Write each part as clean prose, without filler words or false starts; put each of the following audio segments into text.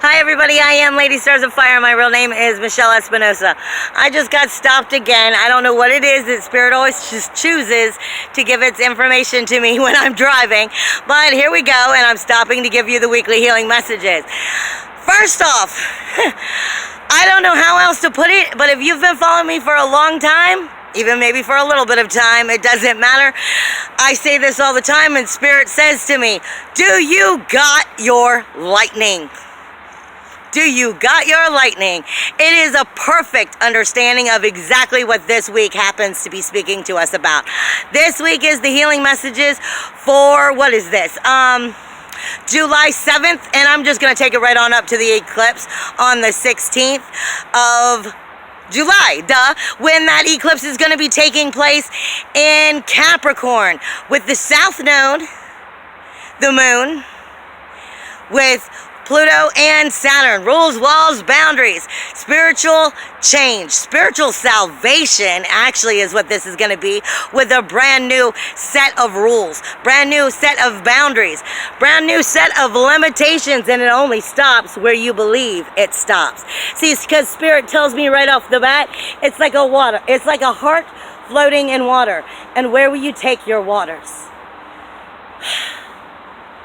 Hi everybody, I am Lady Stars of Fire. My real name is Michelle Espinosa. I just got stopped again. I don't know what it is that Spirit always just chooses to give its information to me when I'm driving. But here we go, and I'm stopping to give you the weekly healing messages. First off, I don't know how else to put it, but if you've been following me for a long time, even maybe for a little bit of time, it doesn't matter. I say this all the time, and Spirit says to me, do you got your lightning? Do you got your lightning? It is a perfect understanding of exactly what this week happens to be speaking to us about. This week is the healing messages for, what is this? July 7th, and I'm just going to take it right on up to the eclipse on the 16th of July, when that eclipse is going to be taking place in Capricorn with the South Node, the Moon, with Pluto and Saturn. Rules, walls, boundaries, spiritual change, spiritual salvation actually is what this is going to be, with a brand new set of rules, brand new set of boundaries, brand new set of limitations, and it only stops where you believe it stops. See, it's because Spirit tells me right off the bat, it's like a heart floating in water. And where will you take your waters?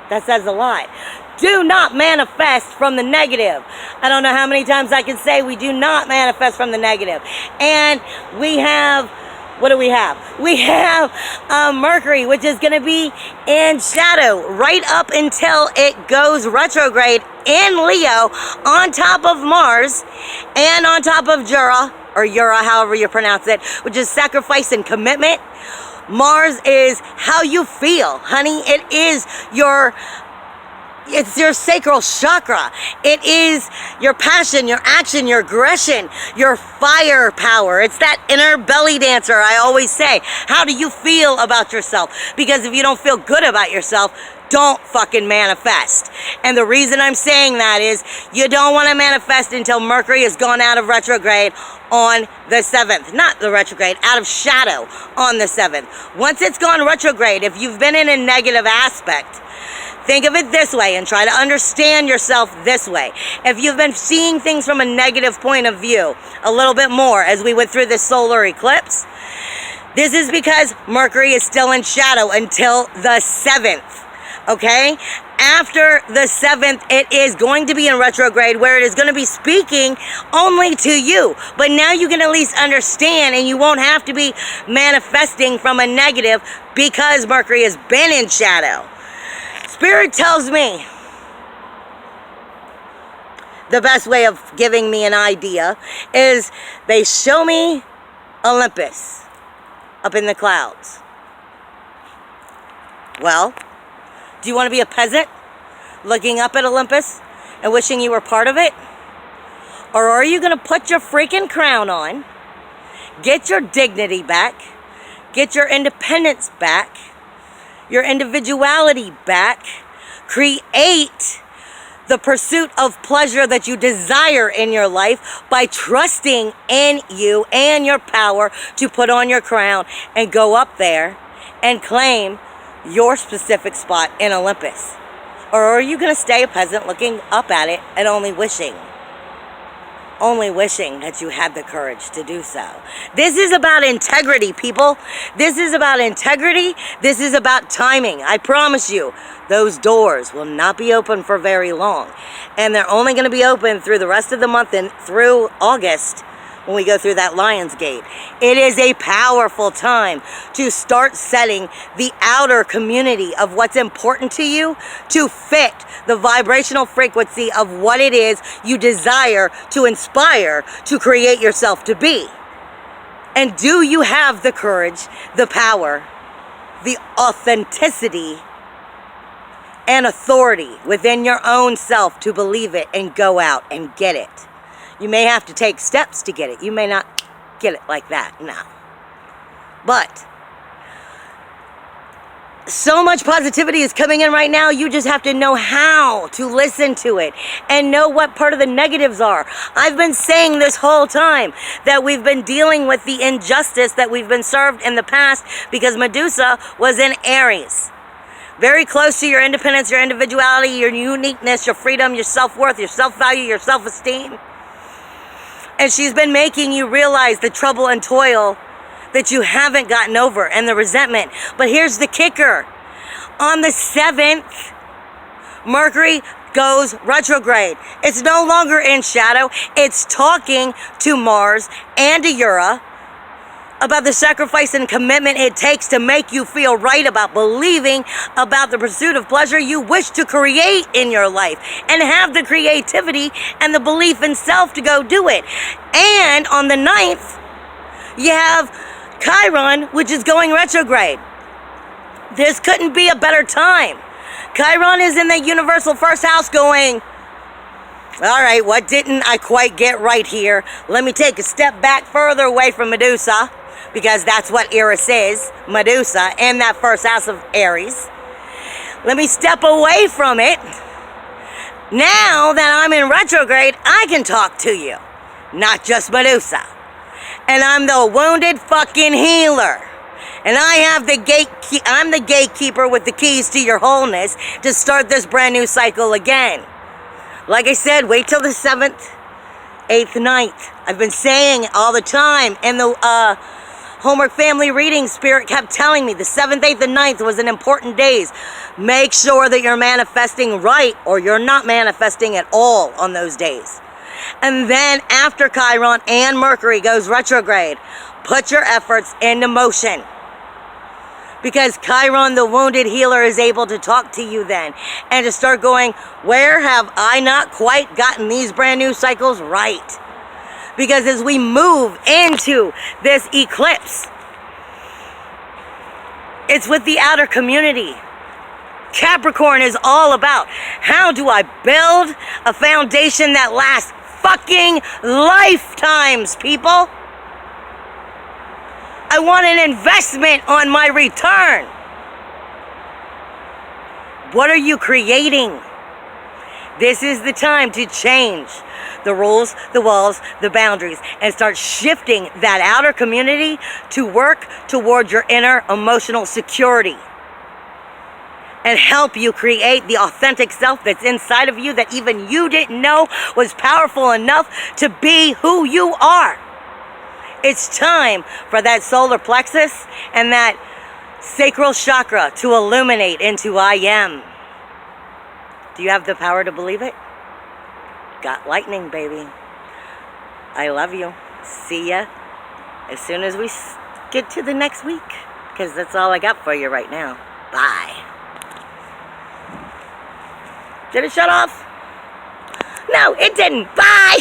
That says a lot. Do not manifest from the negative. I don't know how many times I can say we do not manifest from the negative. And we have, what do we have? We have Mercury, which is going to be in shadow right up until it goes retrograde in Leo, on top of Mars and on top of Jura, or Ura, however you pronounce it, which is sacrifice and commitment. Mars is how you feel, honey. It's your sacral chakra. It is your passion, your action, your aggression, your fire power. It's that inner belly dancer I always say. How do you feel about yourself? Because if you don't feel good about yourself, don't fucking manifest. And the reason I'm saying that is you don't want to manifest until Mercury has gone out of retrograde on the 7th. Not the retrograde, out of shadow on the 7th. Once it's gone retrograde, if you've been in a negative aspect, think of it this way and try to understand yourself this way. If you've been seeing things from a negative point of view a little bit more as we went through this solar eclipse, this is because Mercury is still in shadow until the 7th. Okay? After the 7th, it is going to be in retrograde, where it is going to be speaking only to you. But now you can at least understand, and you won't have to be manifesting from a negative because Mercury has been in shadow. Spirit tells me the best way of giving me an idea is they show me Olympus up in the clouds. Well, do you want to be a peasant looking up at Olympus and wishing you were part of it? Or are you going to put your freaking crown on, get your dignity back, get your independence back, your individuality back, create the pursuit of pleasure that you desire in your life by trusting in you and your power to put on your crown and go up there and claim your specific spot in Olympus? Or are you going to stay a peasant looking up at it and only wishing that you had the courage to do so? This is about integrity, people. This is about integrity. This is about timing. I promise you, those doors will not be open for very long. And they're only going to be open through the rest of the month and through August when we go through that Lion's Gate. It is a powerful time to start setting the outer community of what's important to you to fit the vibrational frequency of what it is you desire to inspire to create yourself to be. And do you have the courage, the power, the authenticity, and authority within your own self to believe it and go out and get it? You may have to take steps to get it. You may not get it like that, no. But so much positivity is coming in right now. You just have to know how to listen to it and know what part of the negatives are. I've been saying this whole time that we've been dealing with the injustice that we've been served in the past because Medusa was in Aries. Very close to your independence, your individuality, your uniqueness, your freedom, your self-worth, your self-value, your self-esteem. And she's been making you realize the trouble and toil that you haven't gotten over and the resentment. But here's the kicker. On the 7th, Mercury goes retrograde. It's no longer in shadow. It's talking to Mars and to Ura about the sacrifice and commitment it takes to make you feel right about believing about the pursuit of pleasure you wish to create in your life and have the creativity and the belief in self to go do it. And on the 9th, you have Chiron, which is going retrograde. This couldn't be a better time. Chiron is in the universal first house going, all right, what didn't I quite get right here? Let me take a step back further away from Medusa, because that's what Eris is, Medusa, in that first house of Aries. Let me step away from it. Now that I'm in retrograde, I can talk to you, not just Medusa. And I'm the wounded fucking healer. And I'm the gatekeeper with the keys to your wholeness to start this brand new cycle again. Like I said, wait till the 7th, 8th, 9th. I've been saying all the time. And the homework family reading spirit kept telling me the 7th, 8th, and 9th was an important days. Make sure that you're manifesting right, or you're not manifesting at all on those days. And then after Chiron and Mercury goes retrograde, put your efforts into motion. Because Chiron, the wounded healer, is able to talk to you then and to start going, where have I not quite gotten these brand new cycles right? Because as we move into this eclipse, it's with the outer community. Capricorn is all about, how do I build a foundation that lasts fucking lifetimes, people? I want an investment on my return. What are you creating? This is the time to change the rules, the walls, the boundaries, and start shifting that outer community to work toward your inner emotional security and help you create the authentic self that's inside of you that even you didn't know was powerful enough to be who you are. It's time for that solar plexus and that sacral chakra to illuminate into I am. Do you have the power to believe it? Got lightning, baby. I love you. See ya as soon as we get to the next week, because that's all I got for you right now. Bye. Did it shut off? No, it didn't. Bye.